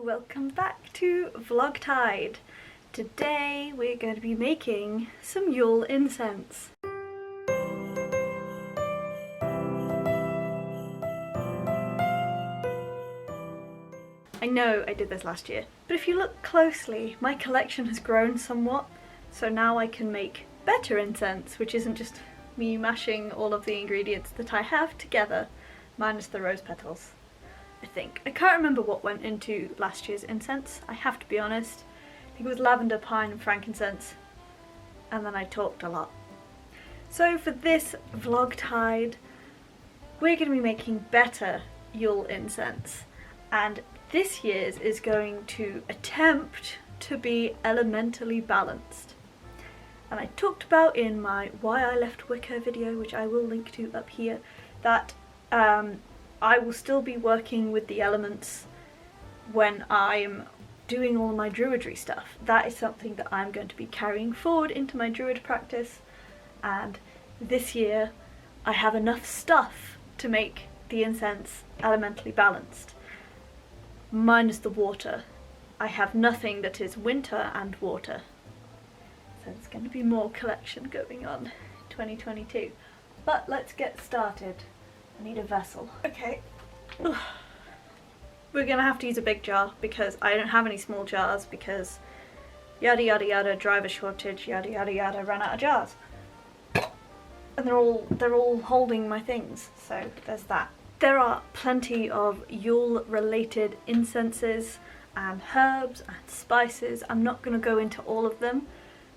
welcome back to Vlogtide. Today we're going to be making some Yule incense. I know I did this last year, but if you look closely, my collection has grown somewhat, so now I can make better incense, which isn't just me mashing all of the ingredients that I have together, minus the rose petals. I think. I can't remember what went into last year's incense, I have to be honest. I think it was lavender, pine and frankincense, and then I talked a lot. So for this Vlogtide, we're going to be making better Yule incense, and this year's is going to attempt to be elementally balanced. And I talked about in my Why I Left Wicca video, which I will link to up here, that I will still be working with the elements when I'm doing all my druidry stuff. That is something that I'm going to be carrying forward into my druid practice, and this year I have enough stuff to make the incense elementally balanced. Minus the water. I have nothing that is winter and water. So there's going to be more collection going on in 2022. But let's get started. I need a vessel. Okay. Ugh. We're gonna have to use a big jar because I don't have any small jars because yada yada yada, driver shortage, yada yada yada, ran out of jars. And they're all holding my things, so there's that. There are plenty of Yule related incenses and herbs and spices. I'm not gonna go into all of them.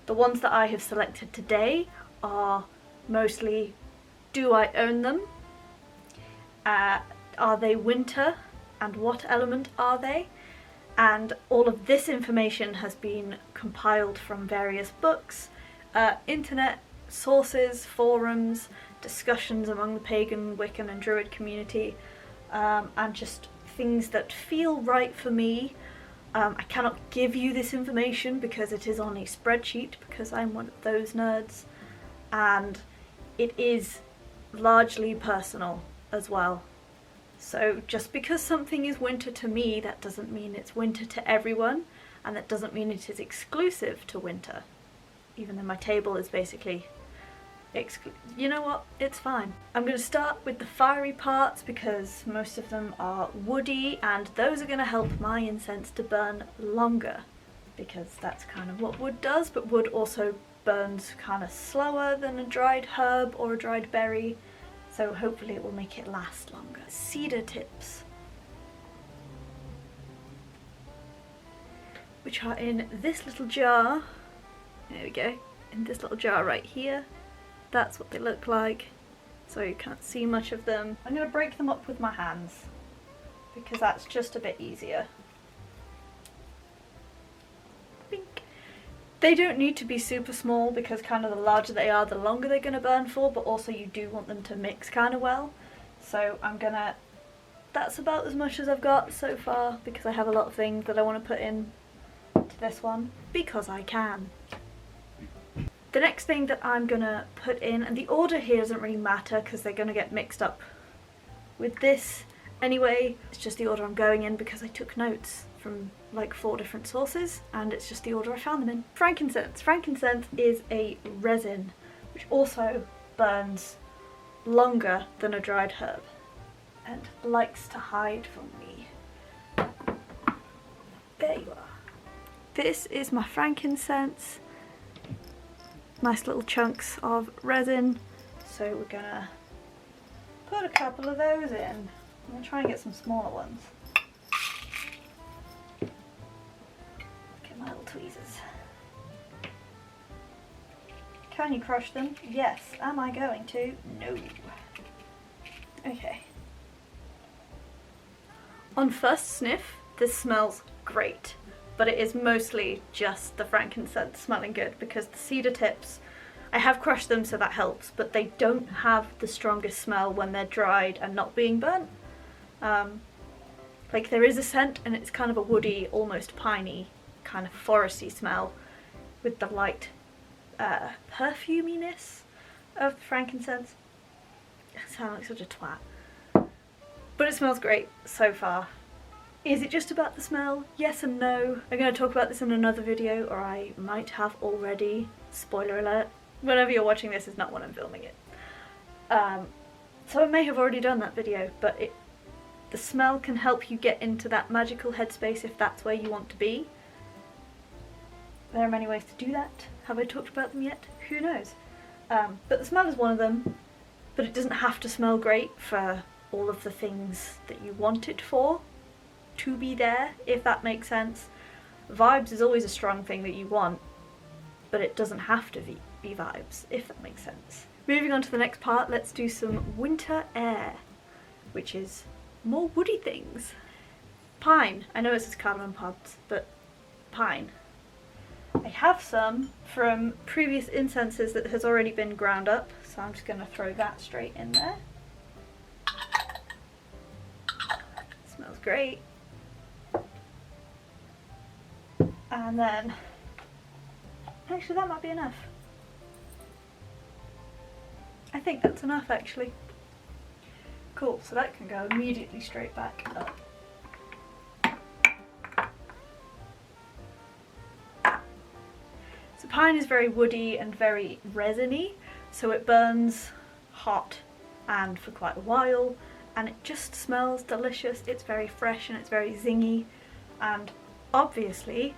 The ones that I have selected today are mostly, do I own them? Are they winter, and what element are they? And all of this information has been compiled from various books, internet sources, forums, discussions among the pagan, Wiccan and Druid community, and just things that feel right for me. I cannot give you this information because it is on a spreadsheet, because I'm one of those nerds, and it is largely personal as well. So just because something is winter to me, that doesn't mean it's winter to everyone, and that doesn't mean it is exclusive to winter. Even though my table is basically you know what, it's fine. I'm going to start with the fiery parts because most of them are woody, and those are going to help my incense to burn longer, because that's kind of what wood does, but wood also burns kind of slower than a dried herb or a dried berry. So hopefully it will make it last longer. Cedar tips, which are in this little jar. There we go, in this little jar right here. That's what they look like, so you can't see much of them. I'm going to break them up with my hands, because that's just a bit easier. Bink. They don't need to be super small, because kind of the larger they are, the longer they're going to burn for, but also you do want them to mix kind of well. So that's about as much as I've got so far, because I have a lot of things that I want to put in to this one, because I can. The next thing that I'm going to put in, and the order here doesn't really matter because they're going to get mixed up with this anyway, it's just the order I'm going in because I took notes from like 4 different sources, and it's just the order I found them in. Frankincense. Frankincense is a resin which also burns longer than a dried herb and likes to hide from me. There you are. This is my frankincense. Nice little chunks of resin, so we're gonna put a couple of those in. I'm gonna try and get some smaller ones. Get my little tweezers. Can you crush them? Yes. Am I going to? No. Okay. On first sniff, this smells great. But it is mostly just the frankincense smelling good, because the cedar tips, I have crushed them so that helps, but they don't have the strongest smell when they're dried and not being burnt. Like there is a scent, and it's kind of a woody, almost piney, kind of foresty smell with the light perfuminess of frankincense. I sound like such a twat. But it smells great so far. Is it just about the smell? Yes and no. I'm going to talk about this in another video, or I might have already. Spoiler alert. Whenever you're watching this is not when I'm filming it. So I may have already done that video, but the smell can help you get into that magical headspace if that's where you want to be. There are many ways to do that. Have I talked about them yet? Who knows? But the smell is one of them, but it doesn't have to smell great for all of the things that you want it for to be there, if that makes sense. Vibes is always a strong thing that you want, but it doesn't have to be vibes, if that makes sense. Moving on to the next part, let's do some winter air, which is more woody things. Pine. I know it says cardamom pods, but pine. I have some from previous incenses that has already been ground up, so I'm just going to throw that straight in there. Smells great. And then, actually that might be enough. I think that's enough actually. Cool, so that can go immediately straight back up. So pine is very woody and very resiny, so it burns hot and for quite a while, and it just smells delicious. It's very fresh and it's very zingy, and obviously,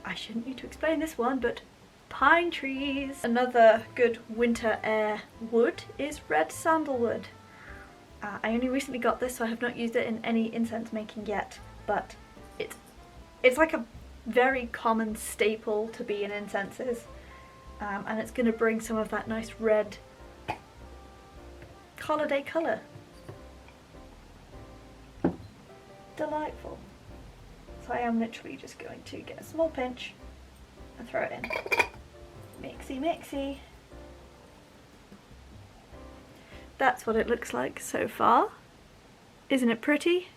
I shouldn't need to explain this one, but pine trees. Another good winter air wood is red sandalwood. I only recently got this, so I have not used it in any incense making yet, but it's like a very common staple to be in incenses, and it's going to bring some of that nice red holiday colour. Delightful. So I am literally just going to get a small pinch and throw it in. Mixy mixy. That's what it looks like so far. Isn't it pretty?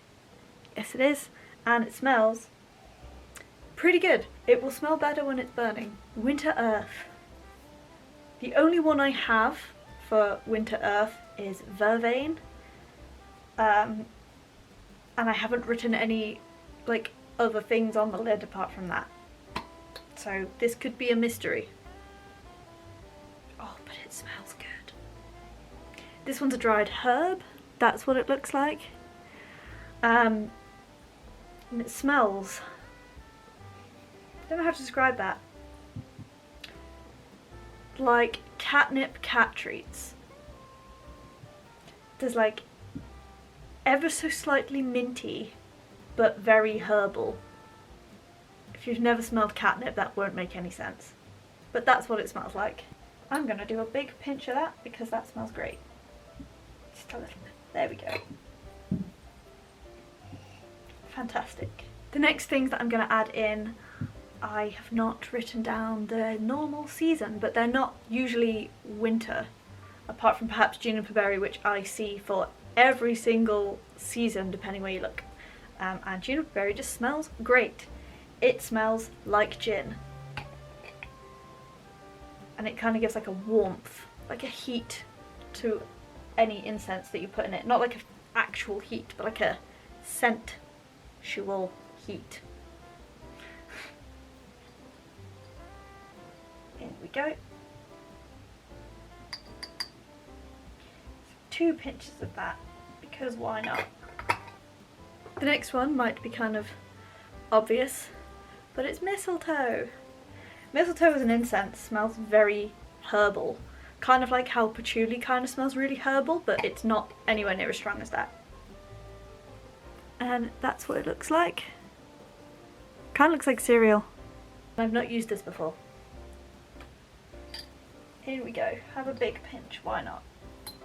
Yes it is. And it smells pretty good. It will smell better when it's burning. Winter earth. The only one I have for winter earth is vervain. And I haven't written any like other things on the lid apart from that. So this could be a mystery. Oh, but it smells good. This one's a dried herb. That's what it looks like. And it smells, I don't know how to describe that. Like catnip cat treats. There's like ever so slightly minty, but very herbal. If you've never smelled catnip, that won't make any sense. But that's what it smells like. I'm gonna do a big pinch of that because that smells great. Just a little bit. There we go. Fantastic. The next things that I'm gonna add in, I have not written down the normal season, but they're not usually winter, apart from perhaps juniper berry, which I see for every single season depending where you look. And juniper berry just smells great. It smells like gin. And it kind of gives like a warmth, like a heat to any incense that you put in it. Not like an actual heat, but like a sensual heat. Here we go. 2 pinches of that, because why not? The next one might be kind of obvious, but it's mistletoe. Mistletoe as an incense smells very herbal, kind of like how patchouli kind of smells really herbal, but it's not anywhere near as strong as that. And that's what it looks like. Kind of looks like cereal. I've not used this before. Here we go. Have a big pinch. Why not?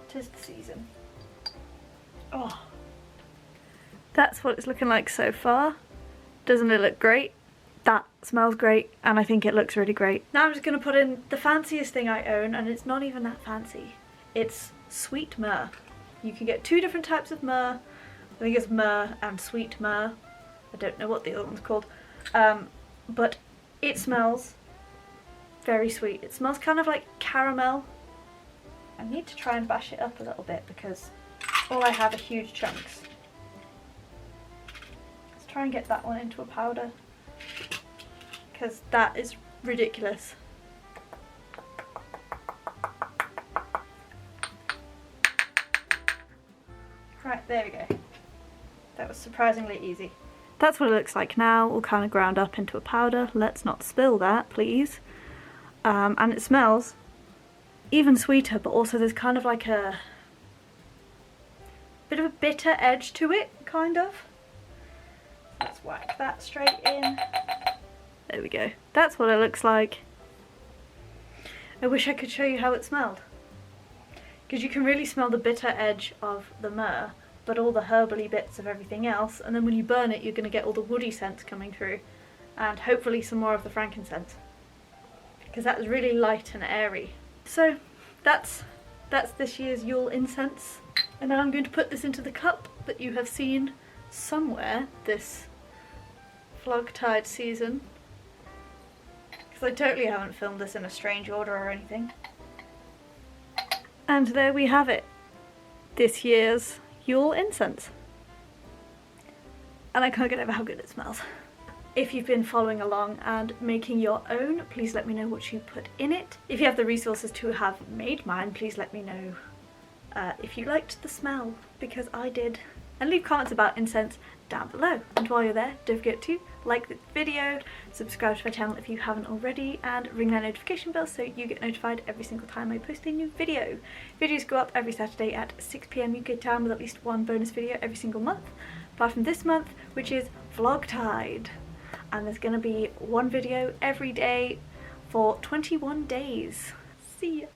'Tis the season. Oh, that's what it's looking like so far. Doesn't it look great? That smells great, and I think it looks really great. Now I'm just going to put in the fanciest thing I own, and it's not even that fancy. It's sweet myrrh. You can get 2 different types of myrrh. I think it's myrrh and sweet myrrh. I don't know what the other one's called. But it smells very sweet. It smells kind of like caramel. I need to try and bash it up a little bit because all I have are huge chunks. Let's try and get that one into a powder, because that is ridiculous. Right, there we go. That was surprisingly easy. That's what it looks like now, all kind of ground up into a powder. Let's not spill that, please. And it smells even sweeter, but also there's kind of like a bit of a bitter edge to it, kind of. Let's whack that straight in. There we go. That's what it looks like. I wish I could show you how it smelled, because you can really smell the bitter edge of the myrrh, but all the herbally bits of everything else, and then when you burn it you're going to get all the woody scents coming through, and hopefully some more of the frankincense, because that is really light and airy. So that's this year's Yule incense, and now I'm going to put this into the cup that you have seen somewhere this Flogtide season, because I totally haven't filmed this in a strange order or anything. And there we have it, this year's Yule incense. And I can't get over how good it smells. If you've been following along and making your own, please let me know what you put in it. If you have the resources to have made mine, please let me know if you liked the smell, because I did. And leave comments about incense down below. And while you're there, don't forget to like the video, subscribe to my channel if you haven't already, and ring that notification bell so you get notified every single time I post a new video. Videos go up every Saturday at 6 PM UK time, with at least one bonus video every single month, apart from this month, which is Flogtide. And there's going to be one video every day for 21 days. See ya!